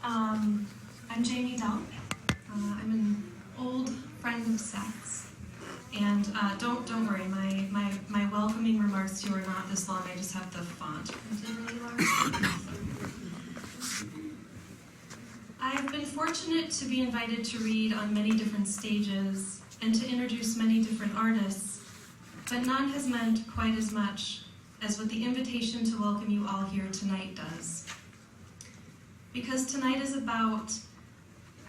I'm Jamie Delle. I'm an old friend of Seth's. And don't worry, my welcoming remarks to you are not this long. I just have the font printed really large. I've been fortunate to be invited to read on many different stages and to introduce many different artists, but none has meant quite as much as what the invitation to welcome you all here tonight does. Because tonight is about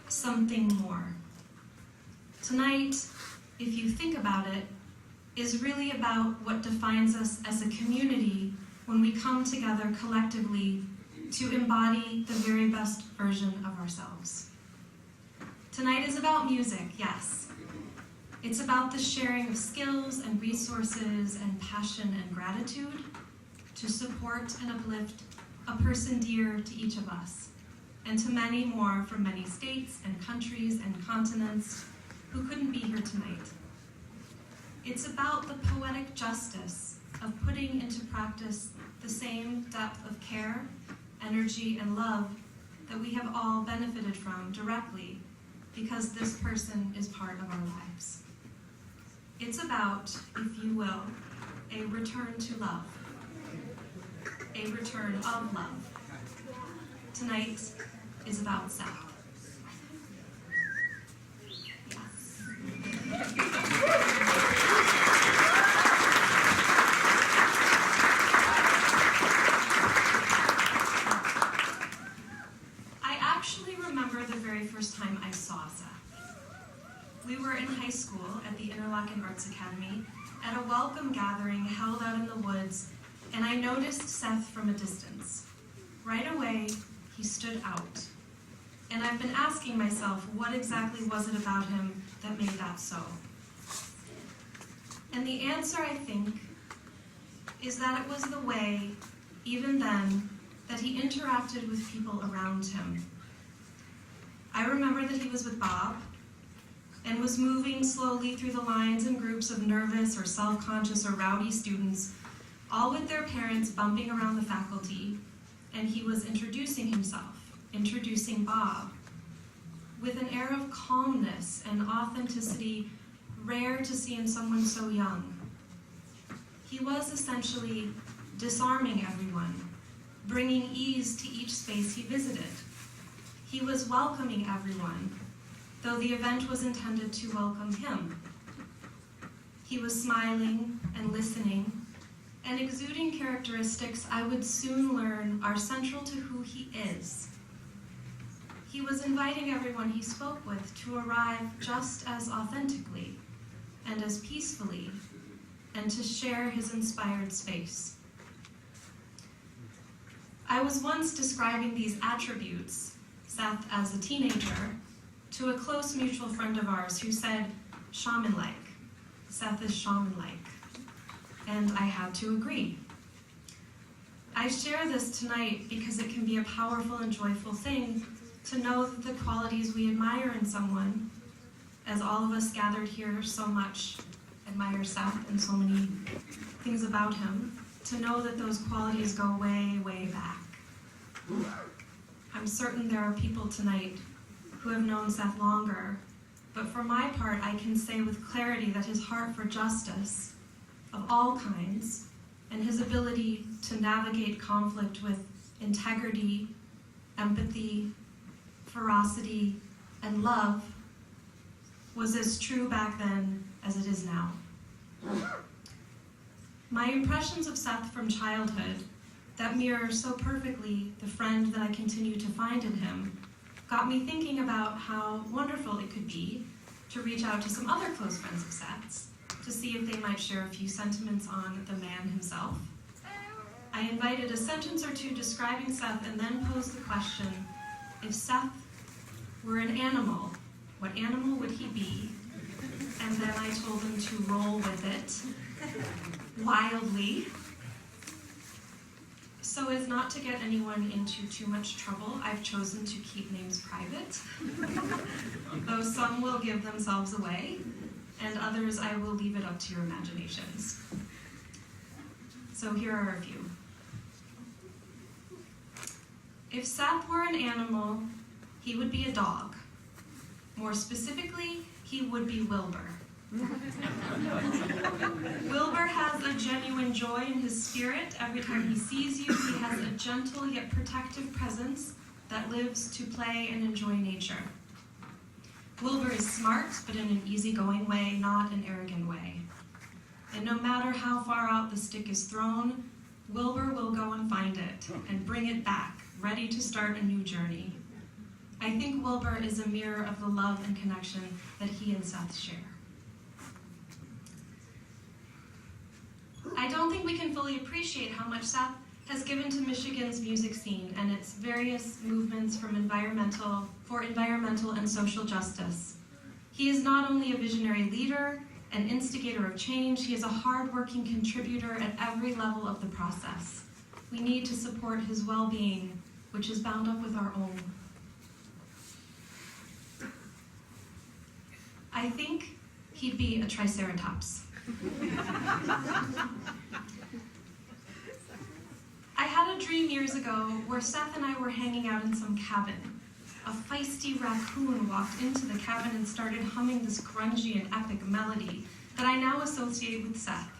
something more. Tonight, if you think about it, is really about what defines us as a community when we come together collectively to embody the very best version of ourselves. Tonight is about music, yes. It's about the sharing of skills and resources and passion and gratitude to support and uplift a person dear to each of us, and to many more from many states and countries and continents who couldn't be here tonight. It's about the poetic justice of putting into practice the same depth of care, energy, and love that we have all benefited from directly because this person is part of our lives. It's about, if you will, a return to love, a return of love. Tonight is about Seth. I actually remember the very first time I saw Seth. We were in high school at the Interlochen Arts Academy at a welcome gathering held out in the woods, and I noticed Seth from a distance. Right away, he stood out. And I've been asking myself, what exactly was it about him that made that so? And the answer, I think, is that it was the way, even then, that he interacted with people around him. I remember that he was with Bob and was moving slowly through the lines in groups of nervous or self-conscious or rowdy students, all with their parents bumping around the faculty, and he was introducing himself, introducing Bob, with an air of calmness and authenticity rare to see in someone so young. He was essentially disarming everyone, bringing ease to each space he visited. He was welcoming everyone, though the event was intended to welcome him. He was smiling and listening and exuding characteristics I would soon learn are central to who he is. He was inviting everyone he spoke with to arrive just as authentically and as peacefully, and to share his inspired space. I was once describing these attributes, Seth as a teenager, to a close mutual friend of ours who said, shaman-like. Seth is shaman-like. And I had to agree. I share this tonight because it can be a powerful and joyful thing to know that the qualities we admire in someone, as all of us gathered here so much admire Seth and so many things about him, to know that those qualities go way, way back. I'm certain there are people tonight who have known Seth longer, but for my part, I can say with clarity that his heart for justice of all kinds and his ability to navigate conflict with integrity, empathy, ferocity, and love was as true back then as it is now. My impressions of Seth from childhood that mirror so perfectly the friend that I continue to find in him got me thinking about how wonderful it could be to reach out to some other close friends of Seth's to see if they might share a few sentiments on the man himself. I invited a sentence or two describing Seth and then posed the question, if Seth were an animal, what animal would he be? And then I told him to roll with it, wildly, so as not to get anyone into too much trouble. I've chosen to keep names private, though some will give themselves away, and others I will leave it up to your imaginations. So here are a few. If Seth were an animal, he would be a dog. More specifically, he would be Wilbur. Wilbur has a genuine joy in his spirit. Every time he sees you, he has a gentle yet protective presence that lives to play and enjoy nature. Wilbur is smart, but in an easygoing way, not an arrogant way. And no matter how far out the stick is thrown, Wilbur will go and find it and bring it back, ready to start a new journey. I think Wilbur is a mirror of the love and connection that he and Seth share. I don't think we can fully appreciate how much Seth has given to Michigan's music scene and its various movements for environmental and social justice. He is not only a visionary leader, an instigator of change, he is a hard-working contributor at every level of the process. We need to support his well-being, which is bound up with our own. I think he'd be a triceratops. I had a dream years ago where Seth and I were hanging out in some cabin. A feisty raccoon walked into the cabin and started humming this grungy and epic melody that I now associate with Seth.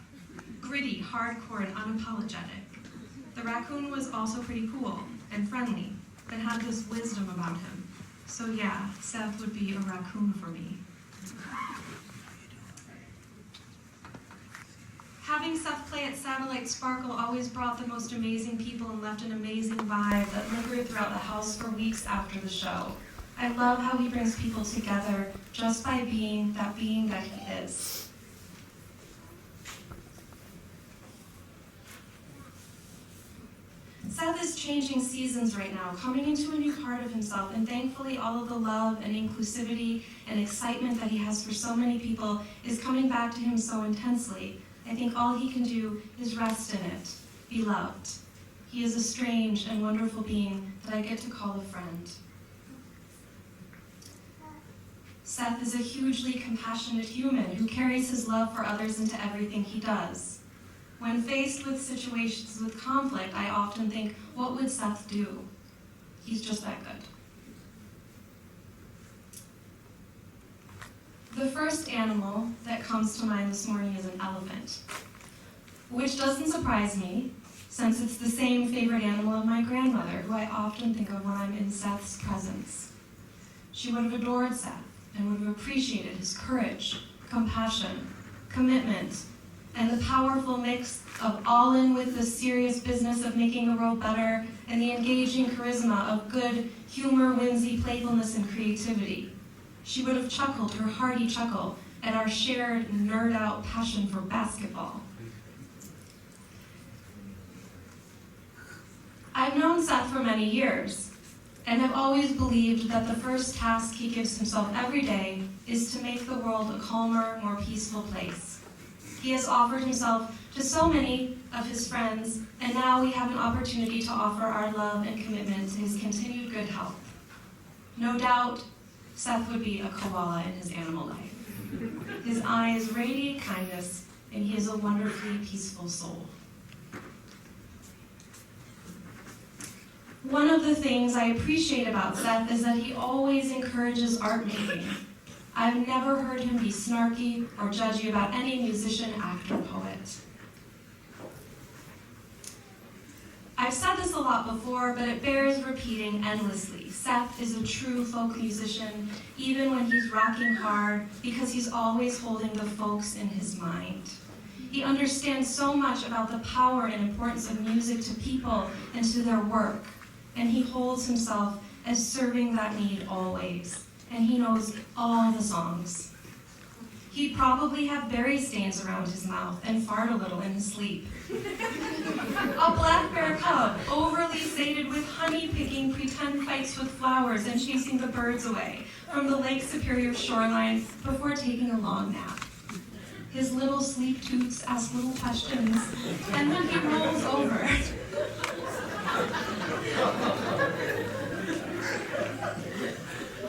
Gritty, hardcore, and unapologetic. The raccoon was also pretty cool and friendly, and had this wisdom about him. So yeah, Seth would be a raccoon for me. Having Seth play at Satellite Sparkle always brought the most amazing people and left an amazing vibe that lingered throughout the house for weeks after the show. I love how he brings people together just by being that he is. Seth is changing seasons right now, coming into a new part of himself, and thankfully all of the love and inclusivity and excitement that he has for so many people is coming back to him so intensely. I think all he can do is rest in it, be loved. He is a strange and wonderful being that I get to call a friend. Seth is a hugely compassionate human who carries his love for others into everything he does. When faced with situations with conflict, I often think, what would Seth do? He's just that good. The first animal that comes to mind this morning is an elephant, which doesn't surprise me, since it's the same favorite animal of my grandmother, who I often think of when I'm in Seth's presence. She would have adored Seth and would have appreciated his courage, compassion, commitment, and the powerful mix of all in with the serious business of making the world better and the engaging charisma of good humor, whimsy, playfulness, and creativity. She would have chuckled her hearty chuckle at our shared nerd-out passion for basketball. I've known Seth for many years, and have always believed that the first task he gives himself every day is to make the world a calmer, more peaceful place. He has offered himself to so many of his friends, and now we have an opportunity to offer our love and commitment to his continued good health. No doubt, Seth would be a koala in his animal life. His eyes radiate kindness, and he is a wonderfully peaceful soul. One of the things I appreciate about Seth is that he always encourages art making. I've never heard him be snarky or judgy about any musician, actor, poet. I've said this a lot before, but it bears repeating endlessly. Seth is a true folk musician, even when he's rocking hard, because he's always holding the folks in his mind. He understands so much about the power and importance of music to people and to their work, and he holds himself as serving that need always, and he knows all the songs. He'd probably have berry stains around his mouth and fart a little in his sleep. A black bear cub, overly sated with honey-picking pretend fights with flowers and chasing the birds away from the Lake Superior shoreline before taking a long nap. His little sleep toots ask little questions, and then he rolls over.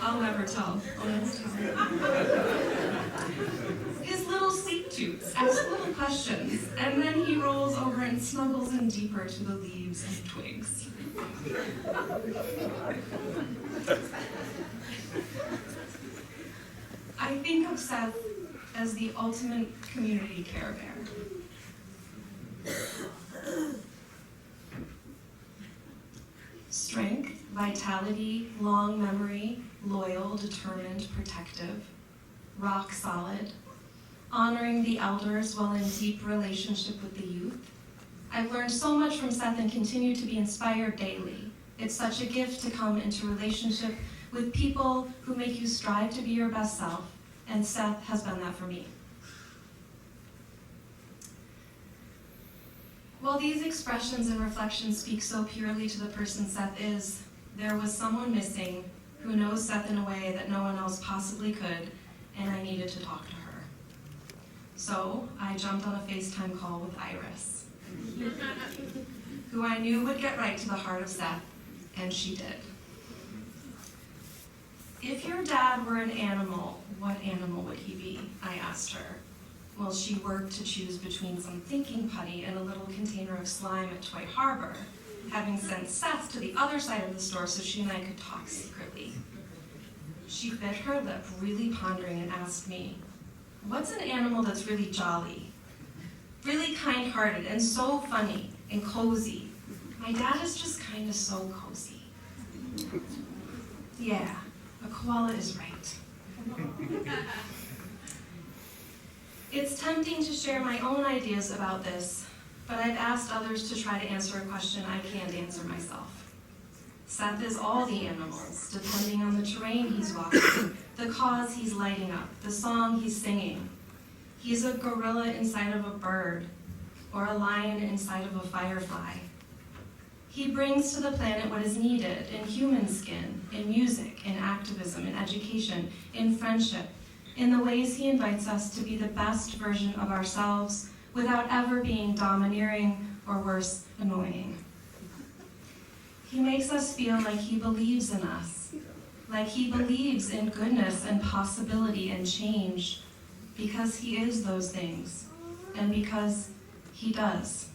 I'll never tell. His little sleep toots ask little questions, and then he rolls over and snuggles in deeper to the leaves and twigs. Seth as the ultimate community care bear. Strength, vitality, long memory, loyal, determined, protective, rock solid, honoring the elders while in deep relationship with the youth. I've learned so much from Seth and continue to be inspired daily. It's such a gift to come into relationship with people who make you strive to be your best self, and Seth has been that for me. While these expressions and reflections speak so purely to the person Seth is, there was someone missing who knows Seth in a way that no one else possibly could, and I needed to talk to her. So I jumped on a FaceTime call with Iris, who I knew would get right to the heart of Seth, and she did. If your dad were an animal, what animal would he be? I asked her. Well, she worked to choose between some thinking putty and a little container of slime at Toy Harbor, having sent Seth to the other side of the store so she and I could talk secretly. She bit her lip, really pondering, and asked me, what's an animal that's really jolly, really kind-hearted, and so funny and cozy? My dad is just kind of so cozy. Yeah, a koala is right. It's tempting to share my own ideas about this, but I've asked others to try to answer a question I can't answer myself. Seth is all the animals, depending on the terrain he's walking, the cause he's lighting up, the song he's singing. He's a gorilla inside of a bird, or a lion inside of a firefly. He brings to the planet what is needed in human skin, in music, in activism, in education, in friendship, in the ways he invites us to be the best version of ourselves without ever being domineering or worse, annoying. He makes us feel like he believes in us, like he believes in goodness and possibility and change, because he is those things, and because he does.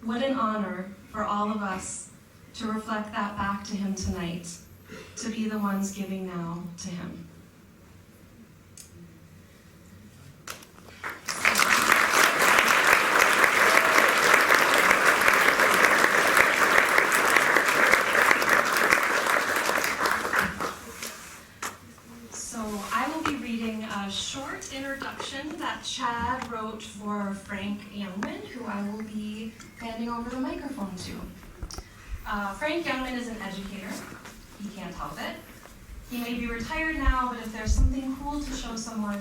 What an honor for all of us to reflect that back to him tonight, to be the ones giving now to him. Short introduction that Chad wrote for Frank Youngman, who I will be handing over the microphone to. Frank Youngman is an educator. He can't help it. He may be retired now, but if there's something cool to show someone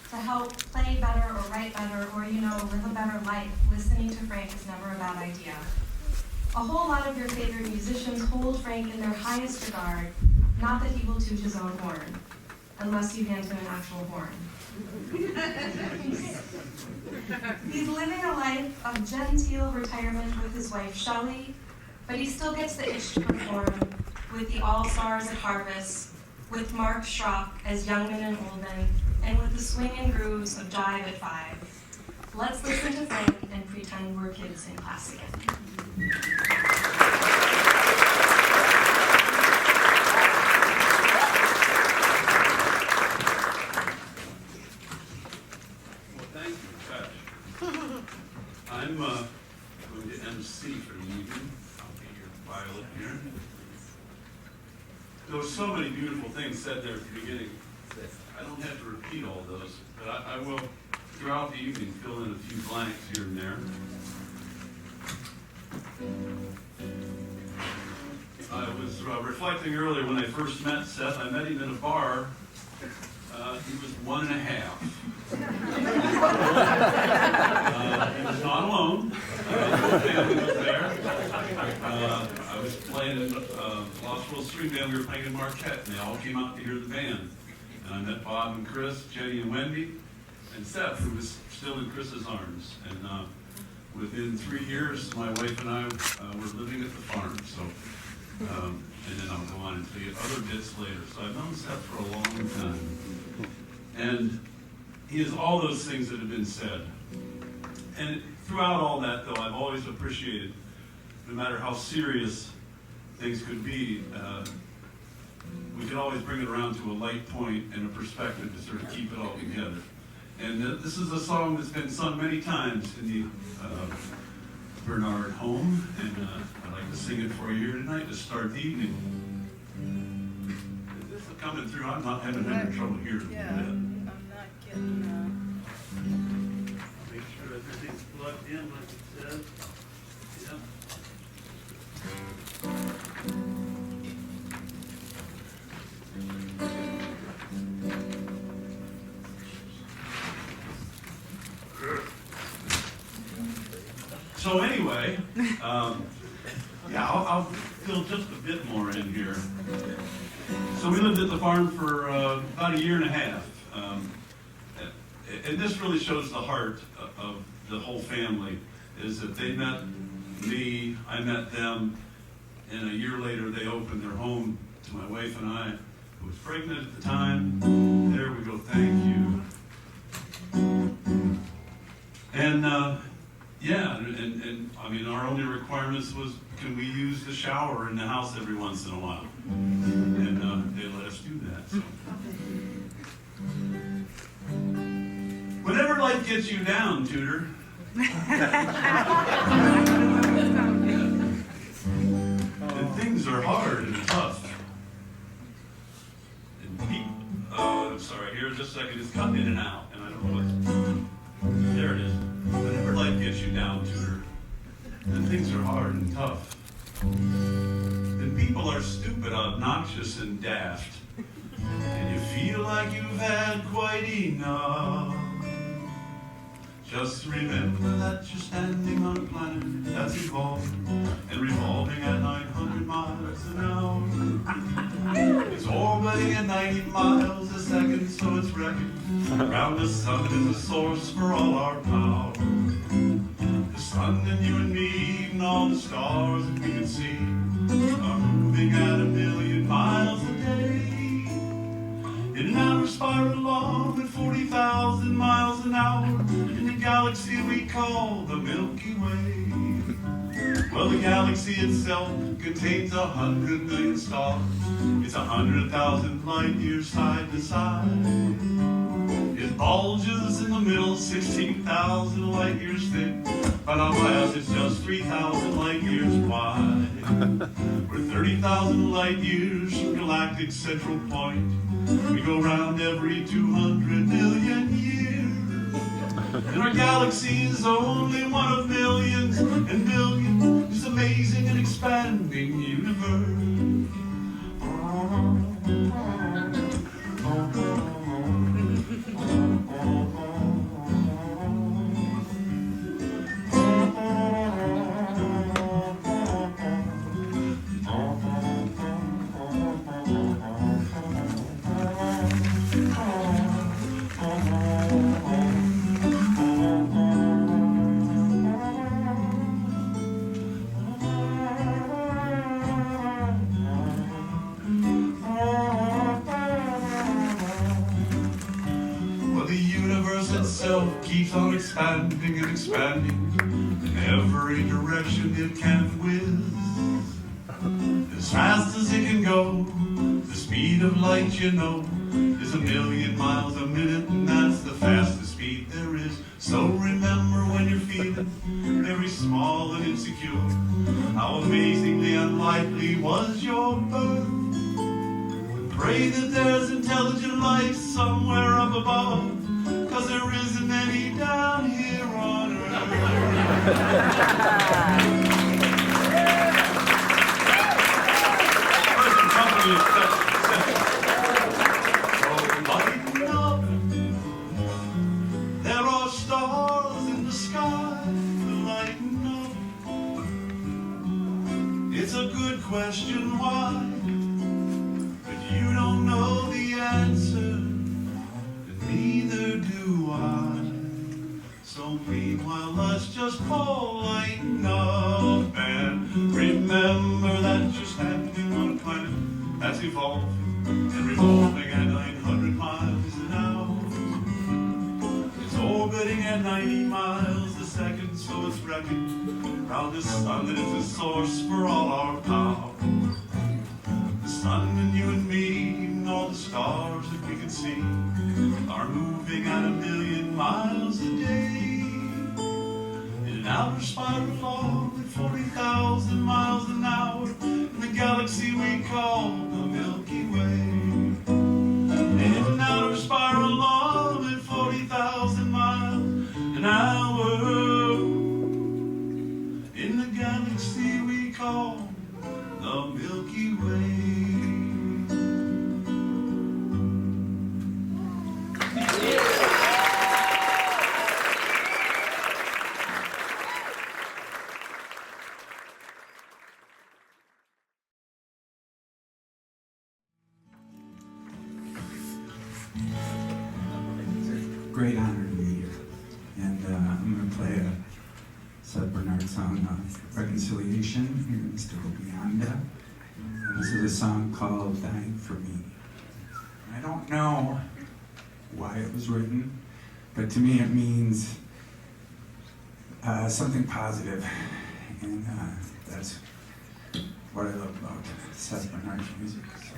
to help play better or write better or, live a better life, listening to Frank is never a bad idea. A whole lot of your favorite musicians hold Frank in their highest regard, not that he will toot his own horn, unless you hand him an actual horn. He's living a life of genteel retirement with his wife, Shelley, but he still gets the itch to perform with the All-Stars at Harvest, with Mark Schrock as Youngman and Oldman, and with the swing and grooves of Jive at 5. Let's listen to Frank and pretend we're kids in class again. I'm going to MC for the evening. I'll be your violet here. There were so many beautiful things said there at the beginning. I don't have to repeat all those, but I will, throughout the evening, fill in a few blanks here and there. I was reflecting earlier when I first met Seth. I met him in a bar. He was 1.5. He was not alone. The family was there. I was playing in Lost World Street Band. We were playing in Marquette, and they all came out to hear the band. And I met Bob and Chris, Jenny and Wendy, and Seth, who was still in Chris's arms. And within 3 years, my wife and I were living at the farm. So, and then I'll go on and tell you other bits later. So I've known Seth for a long time. And he is all those things that have been said. And throughout all that, though, I've always appreciated, no matter how serious things could be, we could always bring it around to a light point and a perspective to sort of keep it all together. And this is a song that's been sung many times in the Bernard home, and I'd like to sing it for you here tonight to start the evening. Is this coming through? I'm not having any trouble here. Yeah, I'm not getting. Make sure everything's plugged in like it says. Yeah. So anyway, I'll fill just a bit more in here. So we lived at the farm for about a year and a half. And this really shows the heart of the whole family, is that they met me, I met them, and a year later they opened their home to my wife and I, who was pregnant at the time. There we go, thank you. And and I mean, our only requirements was, can we use the shower in the house every once in a while? And they let us do that. So. Whenever life gets you down, Tudor, and things are hard and tough, and I'm sorry, here in just a second, it's cutting in and out, and I don't know what's, there it is. Whenever life gets you down, Tudor, and things are hard and tough, and people are stupid, obnoxious, and daft, and you feel like you've had quite enough, just remember that you're standing on a planet that's evolving and revolving at 900 miles an hour. It's orbiting at 90 miles a second, so it's wrecking around the sun is a source for all our power. The sun and you and me and all the stars that we can see are moving at 1,000,000 miles a day. In an outer spiral along at 40,000 miles an hour in the galaxy we call the Milky Way. Well, the galaxy itself contains 100 million stars. It's 100,000 light years side to side. It bulges in the middle, 16,000 light years thick, but on glass it's just 3,000 light years wide. We're 30,000 light years from galactic central point. We go round every 200 million years. And our galaxy is only one of millions and billions. This amazing and expanding universe. Keeps on expanding and expanding in every direction it can whiz. As fast as it can go, the speed of light, you know, is 1,000,000 miles a minute, and that's the fastest speed there is. So remember when you're feeling very small and insecure, how amazingly unlikely was your birth. Pray that there's intelligent life somewhere up above, 'cause there isn't any down here on earth. Present company is Seth. So lighten up. There are stars in the sky. Lighten up. It's a good question why, but you don't know the answer. Neither do I. So meanwhile, let's just lighten up and remember that you're standing on a planet that's evolving and revolving at 900 miles an hour. It's orbiting at 90 miles a second, so it's wrecking around the sun that is the source for all our power. The sun and you and me and all the stars that we can see are moving at 1,000,000 miles a day in an outer spiral orbit at 40,000 miles an hour in the galaxy we call the Milky Way. In an outer spiral orbit 40,000 miles an hour in the galaxy we call the Milky Way. It's a great honor to be here, and I'm going to play a Seth Bernard song, Reconciliation, here in Mystical Beyond. And this is a song called Dying for Me. I don't know why it was written, but to me it means something positive, and that's what I love about Seth Bernard's music. So.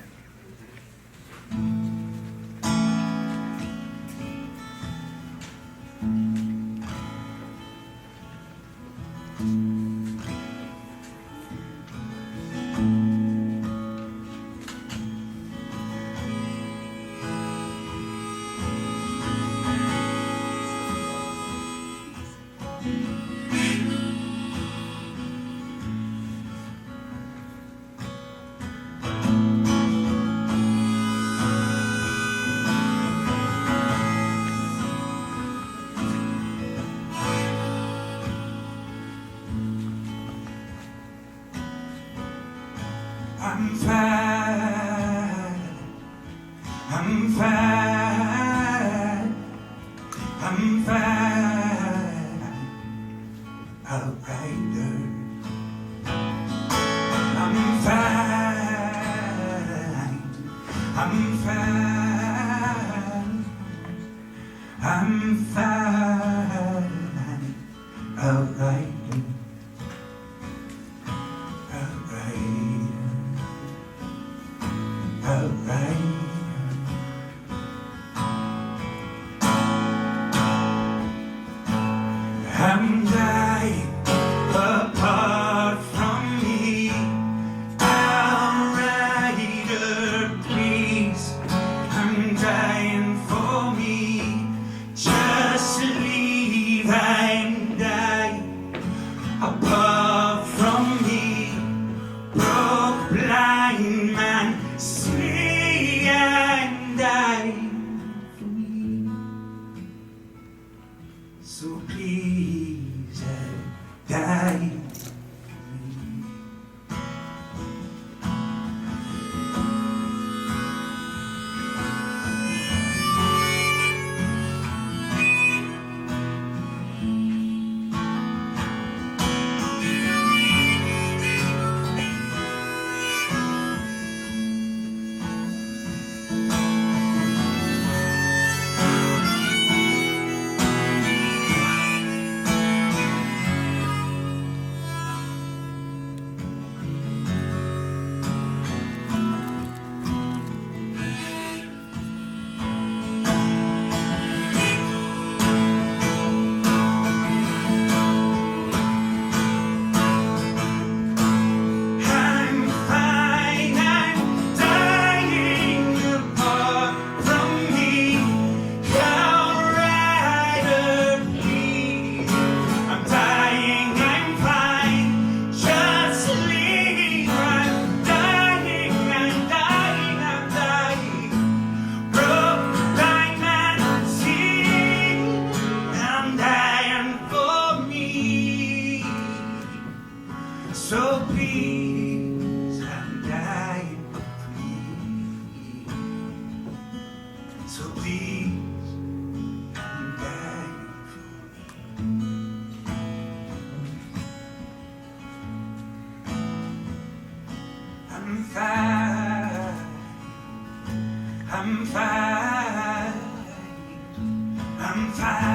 I'm fine, I'm fine, I'm fine, outrider. I'm fine, I'm fine, I'm fine, outrider, outrider. Outright. I'm dying apart from me. Outrider, please. I'm dying for me. Just leave. I'm dying apart from me. Broke, blind man. See, I'm dying for me. So please, I'm dying for me. So please, I'm dying for you. So please, I'm dying for you. I'm fine. I'm fine. I'm fine.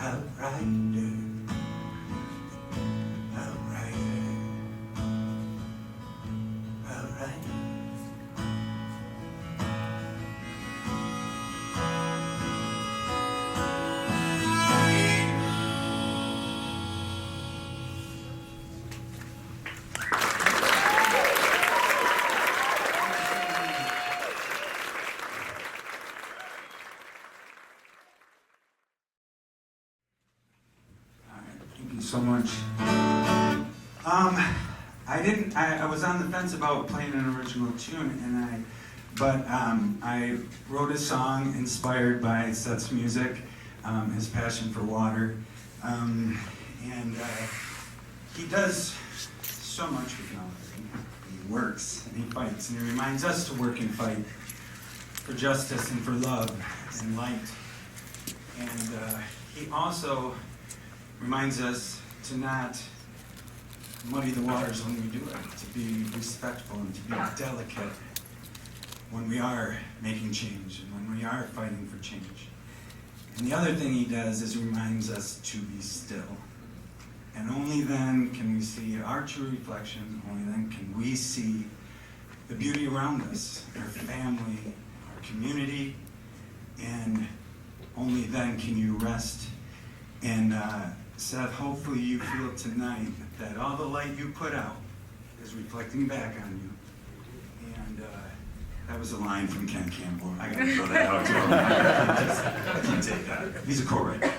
Outrider. I was on the fence about playing an original tune, but I wrote a song inspired by Seth's music, his passion for water, and he does so much with melody. He works and he fights, and he reminds us to work and fight for justice and for love and light. And he also reminds us to not muddy the waters when we do it, to be respectful and to be delicate when we are making change and when we are fighting for change. And the other thing he does is reminds us to be still. And only then can we see our true reflection, only then can we see the beauty around us, our family, our community, and only then can you rest. And Seth, hopefully you feel tonight that all the light you put out is reflecting back on you. And that was a line from Ken Campbell. I gotta throw that out to him. I can't take that. He's a co-writer.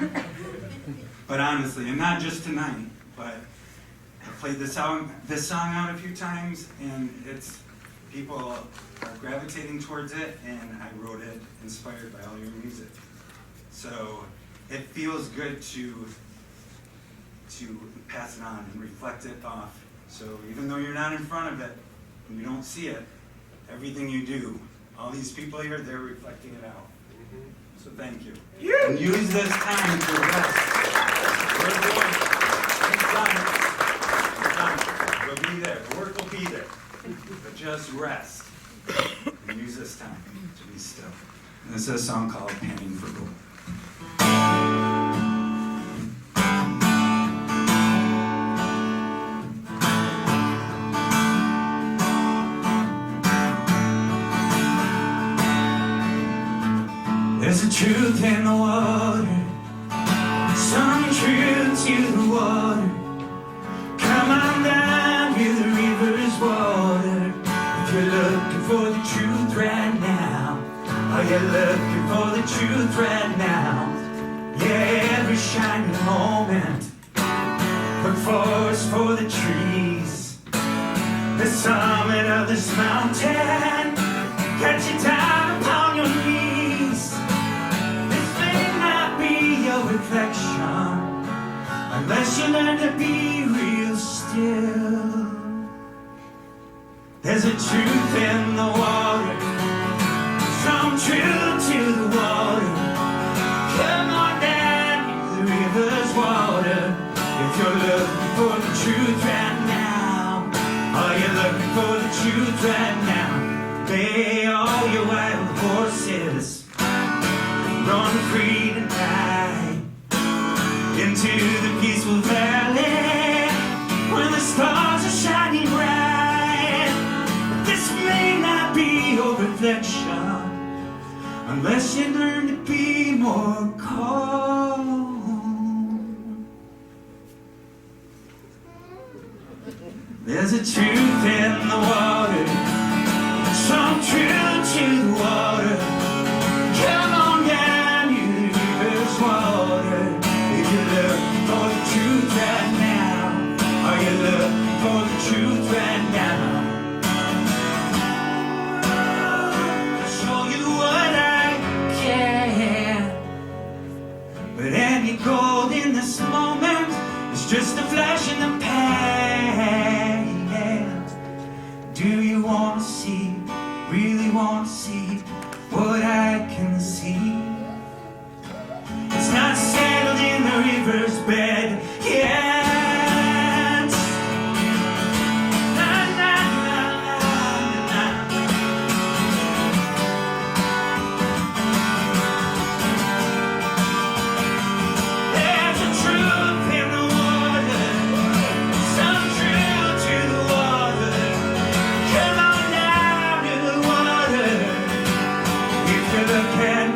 But honestly, and not just tonight, but I played this song out a few times, and people are gravitating towards it, and I wrote it inspired by all your music. So it feels good to pass it on and reflect it off. So even though you're not in front of it, and you don't see it, everything you do, all these people here, they're reflecting it out. So thank you. And use this time to rest. We're going. It's done. It's done. We'll be there. The work will be there. But just rest. And use this time to be still. And this is a song called Panning for Gold. There's a truth in the water, some truth to the water. Come on down to the river's water. If you're looking for the truth right now, are you looking for the truth right now? Yeah, every shining moment, look forest for the trees. The summit of this mountain, catch you down upon your knees. Your reflection, unless you learn to be real still. There's a truth in the water, some truth to the water. Come on down to the river's water. If you're looking for the truth right now, are you looking for the truth right now? Lay all your wild horses, run free tonight into the peaceful valley where the stars are shining bright. This may not be your reflection unless you learn to be more calm. There's a truth in the water, some truth to the water. Come on down, you river's water. If you're looking for the truth right now, are you looking for the truth right now? I'll show you what I can, but any gold in this moment is just a flash in the pan. Do you want to see, really want to see what I can see? It's not settled in the river's bed yet. Na, na, na, na, na. There's a truth in the water, some truth to the water. Come on down to the water. If you're looking,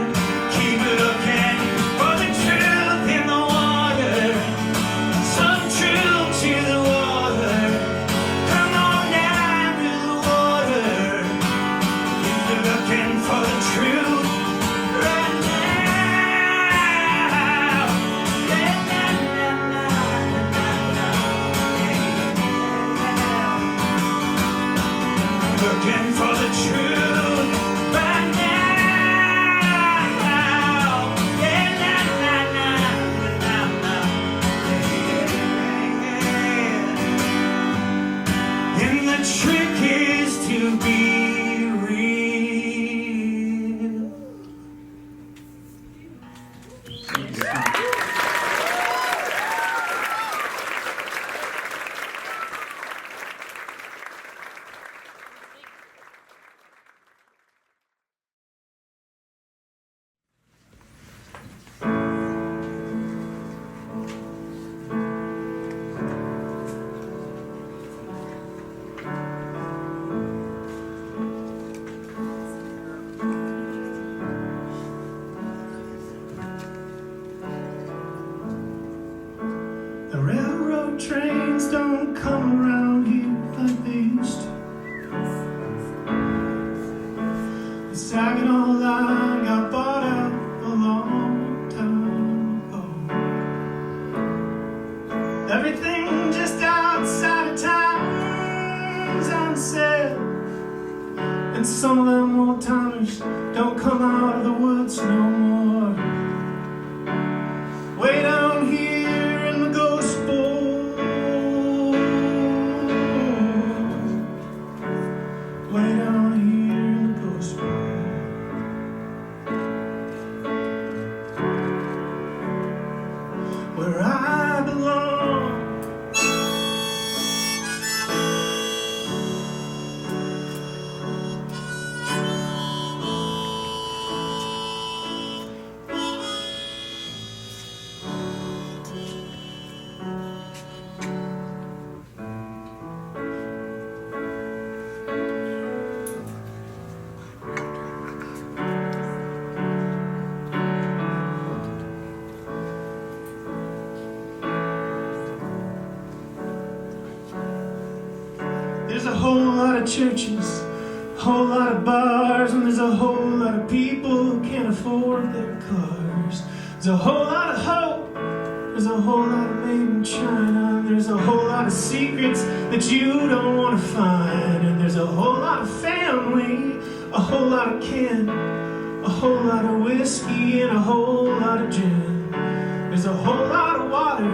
keep looking for the truth in the water. looking for the truth right now. Yeah, nah, nah, nah, nah, nah. Yeah. And the trick is to be real. Thank you so much. The railroad trains don't come around here like they used to. The Saginaw line got bought out a long time ago. Everything just outside of town's on sale, and some of them old timers don't come out of the woods no more. Way down here in the Ghost Bowl, way down here in the Ghost Bowl, where I belong. There's a whole lot of churches, a whole lot of bars, and there's a whole lot of people who can't afford their cars. There's a whole lot of hope, there's a whole lot of made in China, and there's a whole lot of secrets that you don't want to find, and there's a whole lot of family, a whole lot of kin, a whole lot of whiskey, and a whole lot of gin. There's a whole lot of water,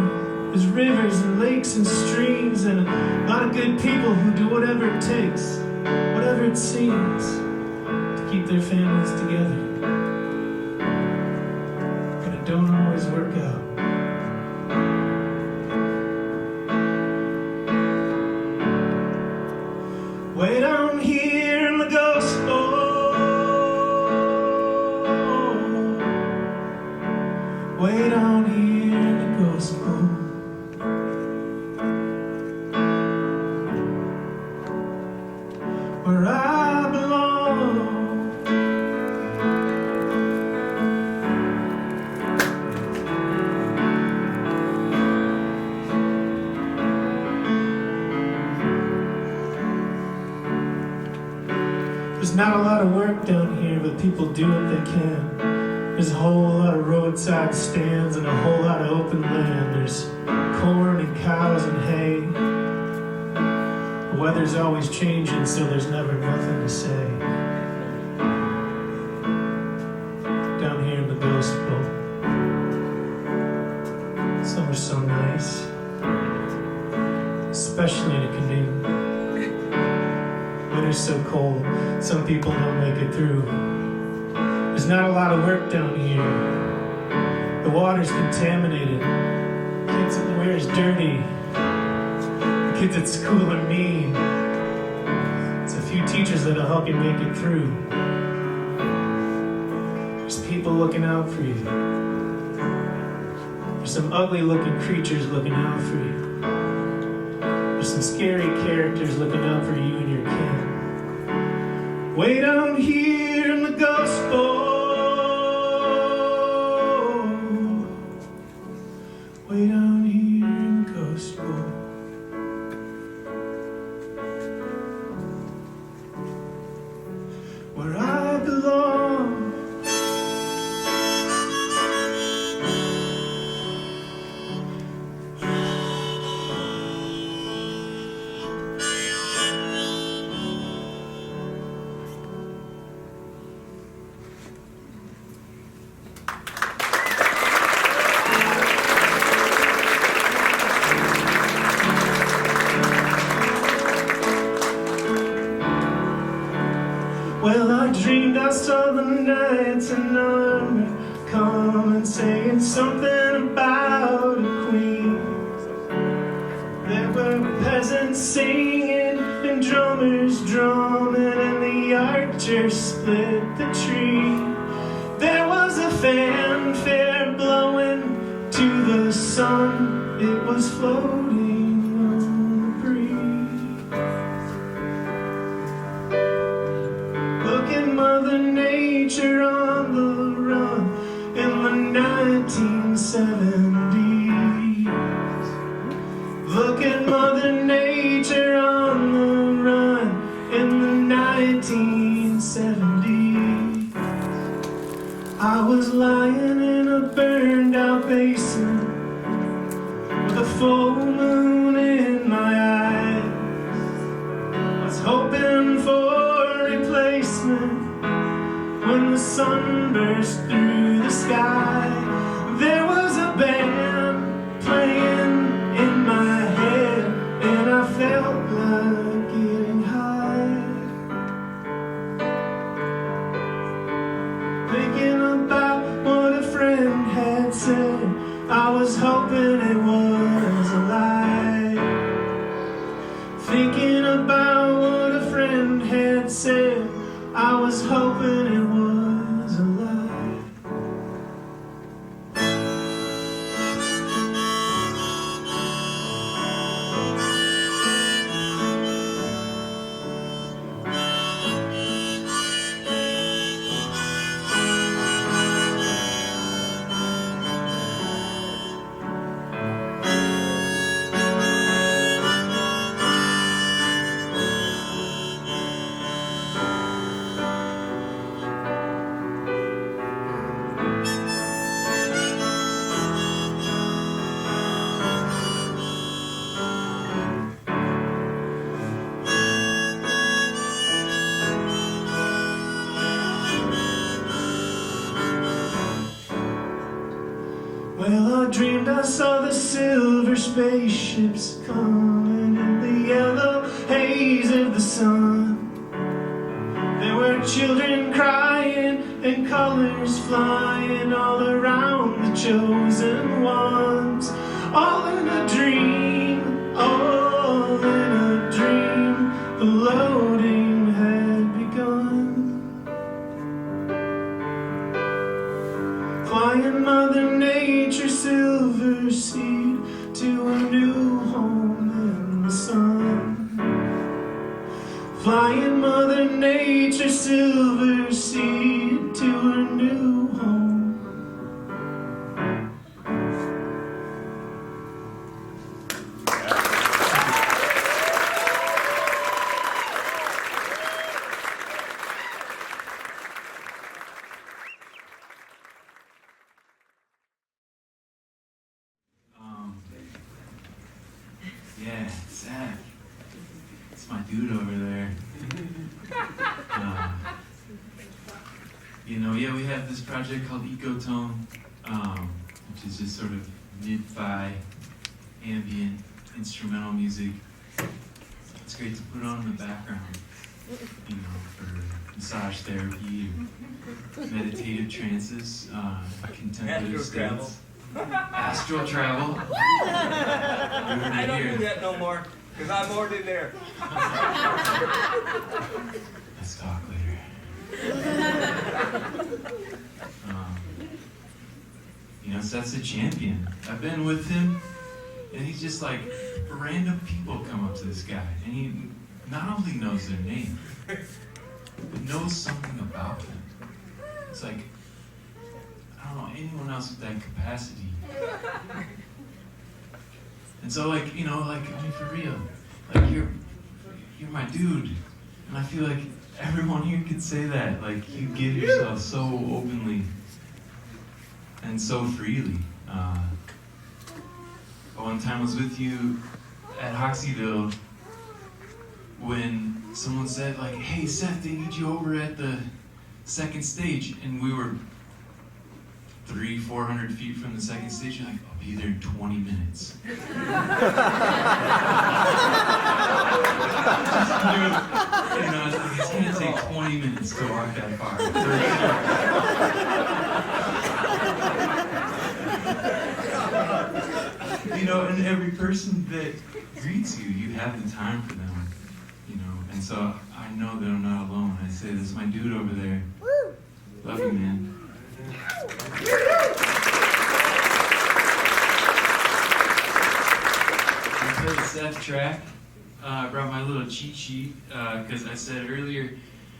there's rivers and lakes and streams, and a lot of good people who do whatever it takes, whatever it seems, to keep their families together. But it don't always work out. Way down here in the Ghost Bowl, way down here in the Ghost Bowl, where I belong. There's not a lot of work down here, but people do what they can. There's a whole lot of roadside stands and a whole lot of open land. There's corn and cows and hay. The weather's always changing, so there's never nothing to say. Down here in the Ghost Bowl, summer's so nice, especially in a canoe. Winter's so cold, some people don't make it through. There's not a lot of work down here. The water's contaminated. Kids everywhere is dirty. The kids at school are mean. It's a few teachers that'll help you make it through. There's people looking out for you. There's some ugly looking creatures looking out for you. There's some scary characters looking out for you and your kin. Way down here in the Ghost Bowl, way down here in the Ghost Bowl, where I belong. I dreamed I saw the knights in armor come and saying something about a queen. There were peasants singing and drummers drumming, and the archers split the tree. There was a fanfare blowing to the sun, it was floating on the breeze. Look at Mother Nature on the run in the 1970s. Look at Mother Nature on the run in the 1970s. I was lying in a burned out basement with a full moon in my eyes. I was hoping for a replacement when the sun burst through the sky. There was a band playing in my head, and I felt like getting high. Thinking about what a friend had said, I was hoping it was a lie. Thinking about what a friend had said, I was hoping it was a lie. Well, I dreamed I saw the silver spaceships coming in the yellow haze of the sun. There were children crying and colors flying all around the chosen ones. All in a dream, all in a dream, the loading had begun. Flying Mother Nature silver seed to a new home in the sun. Flying Mother Nature silver seed to a new home. Yeah, Seth. It's my dude over there. We have this project called Ecotone, which is just sort of mid-fi, ambient, instrumental music. It's great to put on in the background, for massage therapy, meditative trances, contemplative states. Astral travel. I don't do that no more, because I'm more than there. Let's talk later. Seth's a champion. I've been with him, and he's just like, random people come up to this guy, and he not only knows their name, but knows something about them. It's like, I don't know anyone else with that capacity. And so for real, you're my dude. And I feel like everyone here could say that. Like, you give yourself so openly and so freely. One time I was with you at Hoxeyville when someone said, hey Seth, they need you over at the second stage. And we were 300-400 feet from the second stage. You're like, I'll be there in 20 minutes. Just knew, you know, it's gonna take 20 minutes to walk that far. You know, and every person that greets you, you have the time for them, you know, and so I know that I'm not alone. I say, this is my dude over there. Love you, man. For the Seth track, I brought my little cheat sheet, because I said earlier,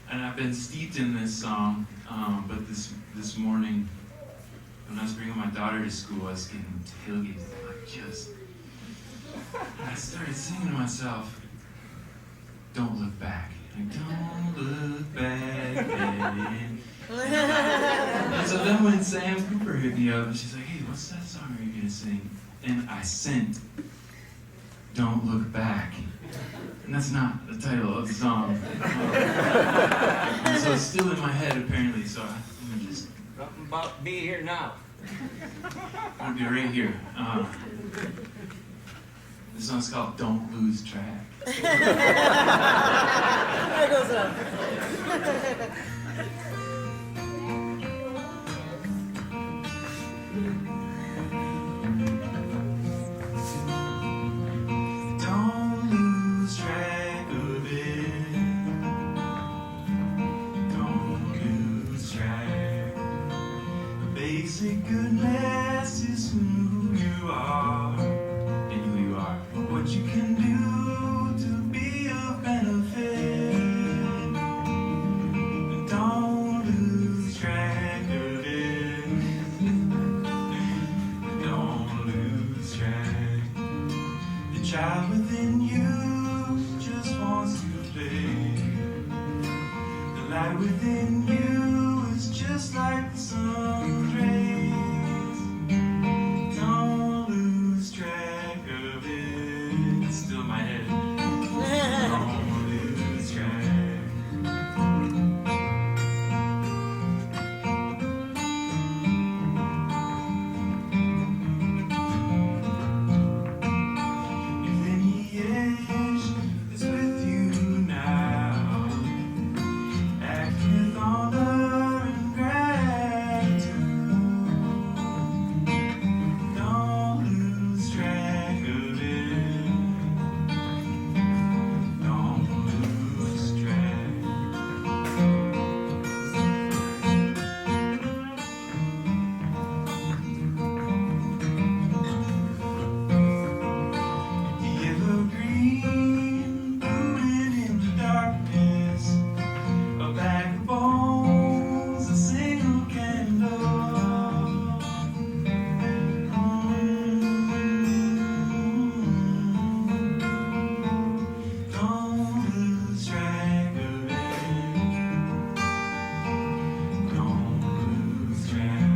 and I've been steeped in this song, but this morning, when I was bringing my daughter to school, I was getting tailgated, I started singing to myself, don't look back. Like, don't look back. And so then when Sam Cooper hit me up, and she's like, hey, what's that song are you going to sing? And I sent Don't Look Back. And that's not the title of the song. And so it's still in my head, apparently, so I'm going to just... Something about be here now. I'm going to be right here. This song's called Don't Lose Track. There goes up. Don't lose track of it. Don't lose track. The basic goodness is who you are. And who you are. What you can do to be of benefit. Don't lose track of it. Don't lose track. The child within you just wants to play. The light within you is just like the sun's rays. Don't lose track of it. It's still in my head. Don't lose track. If any edge is with you now, act with honor and gratitude. Don't lose track of it. Don't lose track. The evergreen blooming in the darkness, a bag of bones, a single candle. Don't lose track of it. Don't lose track.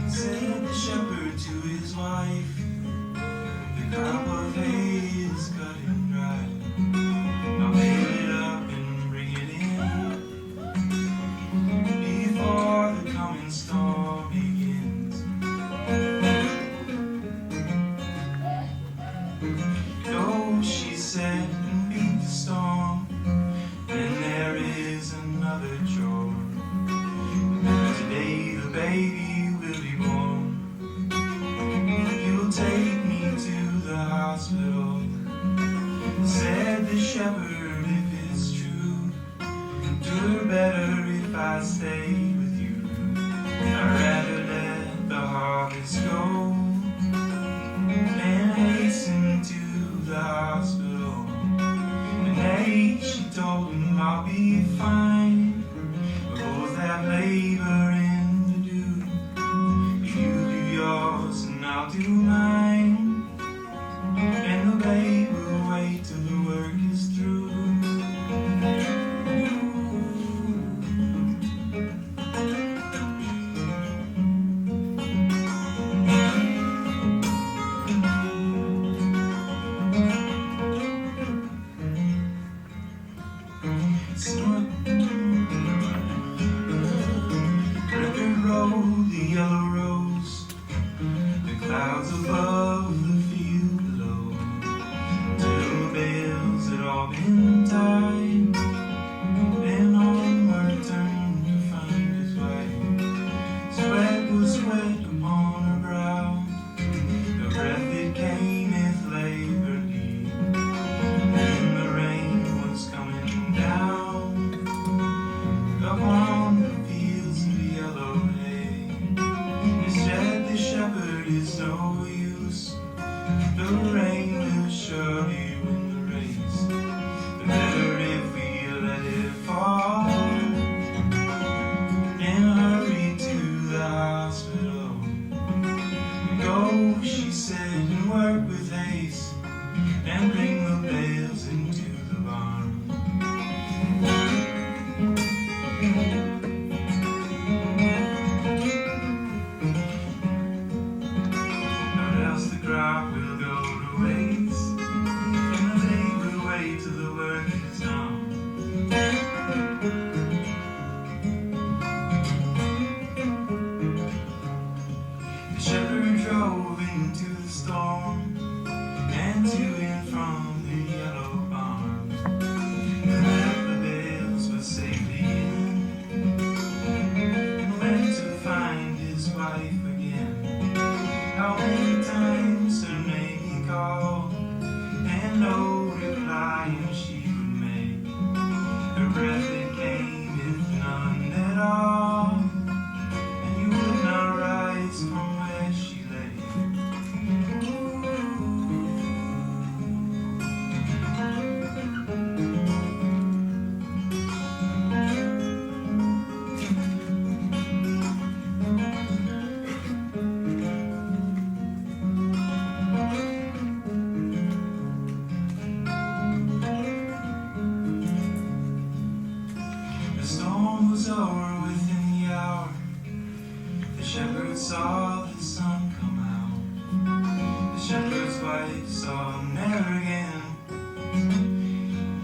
Said the shepherd to his wife, the crop of hay is cutting dry. Now bale it up and bring it in before the coming storm begins. Go, she said, and beat the storm. Then there is another chore. Today the baby will be born. You'll take me to the hospital. Said the shepherd, if it's true, do her better if I stay with you. I'd rather let the harvest go than hasten to the hospital. And hey, she told him I'll be fine. Clouds above, the field below, till the bales had all been tied, and onward turned to find his wife. Sweat was sweat upon her brow, the breath it cameth labor deep, and the rain was coming down upon the fields of yellow hay. He said the shepherd is no use, the rain will surely win the race. The better if we let it fall and hurry to the hospital. Go, she said, and work with haste, and bring the bales into the barn. Or else the crop will go to waste, and the labor way to the work is done. The shepherd drove into the storm, and to and from the yellow barn, and left the bales were safely in, and went to find his wife again. How many times her name he called, and no reply she would make. Her breath it came, if none at all, and he would not rise from where she lay. The storm was over within the hour. The shepherd saw the sun come out. The shepherd's wife saw him never again.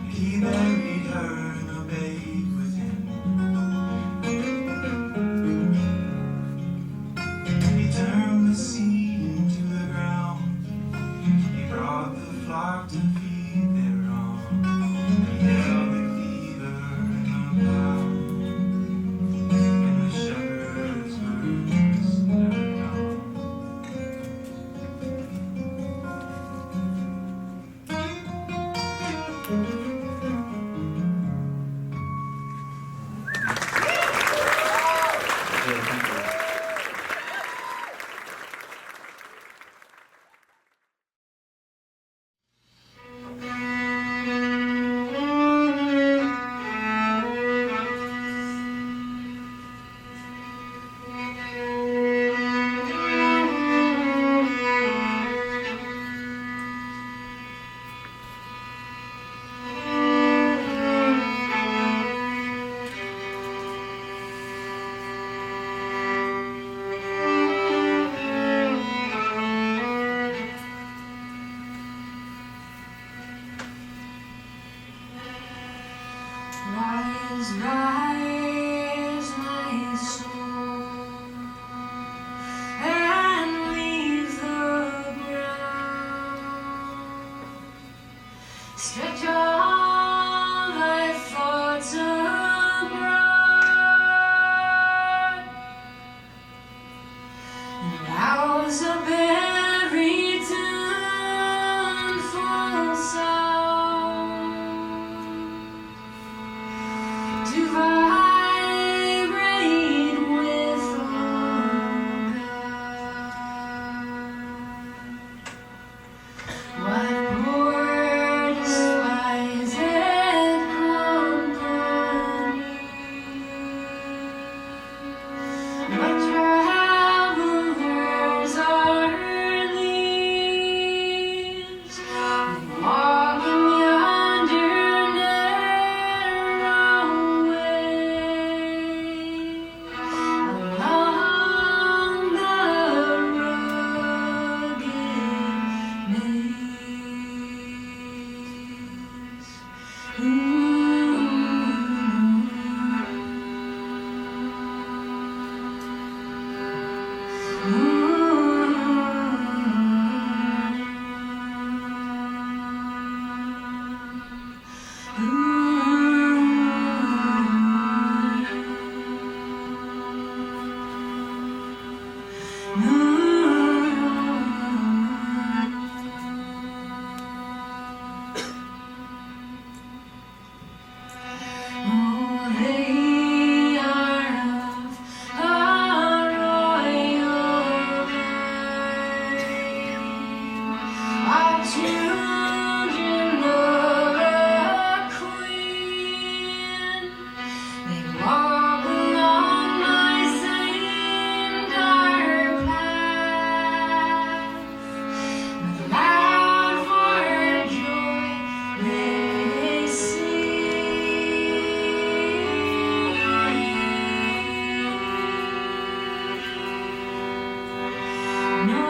He buried her and a babe with him. He turned the seed into the ground. He brought the flock to feed thereon. He held the cleaver in the plow, and the shepherd's words never gone. Rise, rise, my soul, and leave the ground. Stretch all thy thoughts abroad, and house a buried tuneful sound. To vibrate with all God. What borders thy children of a queen. They walk along my same dark path, with loud for joy they sing. No.